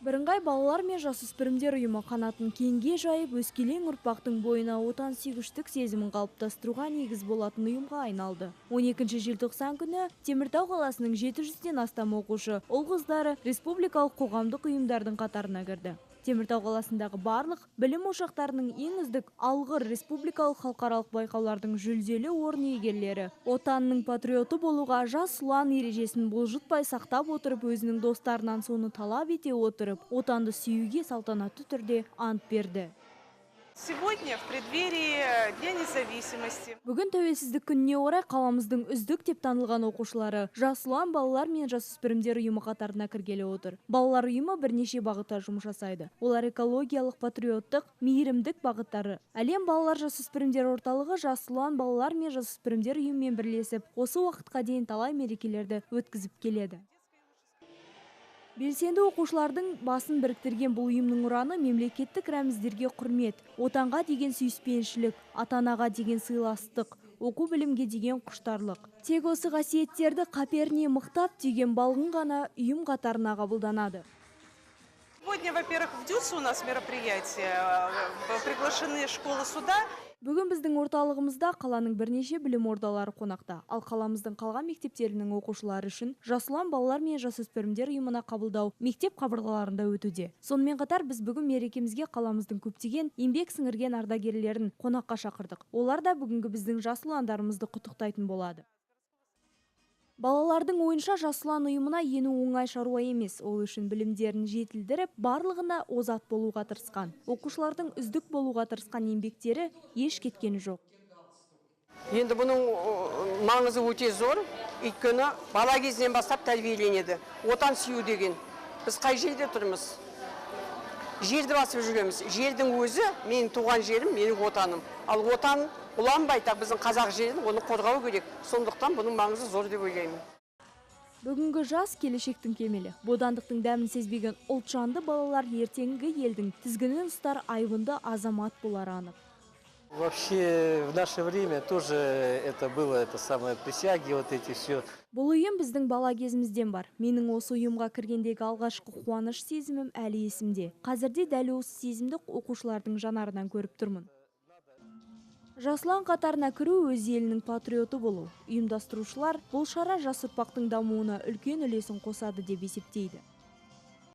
Бірыңғай балалар мен жасөспірімдер ұйымы қанатын кеңге жайып, өскелең ұрпақтың бойына отансүйгіштік сезімін қалыптастыруға негіз болатын ұйымға айналды. 12 желтоқсан күні Теміртау қаласының 700-ден астам оқушы ұл-қыздары республикалық қоғамдық ұйымдардың қатарына кірді. Теміртау қаласындағы барлық білім ошақтарының ең үздік алғыр республикалық халықаралық байқаулардың жүлделі орын иегерлері отанның патриоты болуға жас ұлан ережесін бұлжытпай сақтап отырып, өзінің достарынан соны талап ете отырып, отанды сүюге салтанатты түрде ант берді. Сегодня в преддверии Дня независимости. Бүгін тәуелсіздік күніне орай қаламыздың үздік деп танылған оқушылары жас ұлан балалар мен жасөспірімдер ұйымы қатарына кіргелі отыр. Балалар ұйымы бірнеше бағытта жұмыс жасайды. Олар экологиялық, патриоттық, мейірімдік бағыттары. Әлем балалар жасөспірімдер орталығы жас ұлан балалар мен жасөспірімдер ұйымымен бірлесіп, осы уақытқа дейін талай мерекелерді өткізіп келеді. Белсенді оқушылардың басын біріктірген бұл ұйымның ұраны мемлекеттік рәміздерге құрмет, отанға деген сүйіспеншілік, ата-анаға деген сыйластық, оқу білімге деген құштарлық. Тек осы қасиеттерді қаперіне мықтап түйген балғын ғана ұйым қатарына қабылданады. Сегодня, во-первых, в ДЮС у нас мероприятие, приглашены школы суда. Бүгін біздің орталығымызда қаланың бірнеше білім ордалары қонақта, ал қаламыздың қалған мектептерінің оқушылары үшін жас ұлан балалар мен жасөспірімдер ұйымына қабылдау мектеп қабырғаларында өтуде. Сонымен қатар біз бүгін мерекемізге қаламыздың көптеген еңбек сіңірген ардагерлерін қонаққа шақырдық. Олар да бүгінгі біздің жас ұландарымызды құттықтайтын болады. Балалардың ойынша жас ұлан ұйымына ену оңай шаруа емес. Ол үшін білімдерін жетілдіріп, барлығына озат болуға тырысқан. Оқушылардың үздік болуға тырысқан еңбектері еш кеткені жоқ. Енді бұның маңызы өте зор, өйткені бала кезінен бастап тәрбиеленеді. Отан сүю деген. Біз қай жерде тұрмыз? Жерді басып жүреміз. Жердің өзі менің туған жерім, менің отаным. Ал отан ұлан байтақ біздің қазақ жерін, оны қорғау керек. Сондықтан бұның маңызы зор деп ойлаймын. Бүгінгі жас келешектің кемелі. Бодандықтың дәмін сезбеген ұлтжанды балалар ертеңгі елдің тізгінін ұстар айбынды азамат болары анық. Вообще в наше время тоже это было, это самое присяги, вот эти все. Бұл ұйым біздің бала кезімізден бар. Менің осы ұйымға кіргендегі алғашқы қуаныш сезімім әлі есімде. Қазірде дәл осы сезімді оқушылардың жанарынан көріп тұрмын. Жас ұлан қатарына кіру өз елінің патриоты болу. Ұйымдастырушылар бұл шара жас ұрпақтың дамуына үлкен үлесін қосады деп есептейді.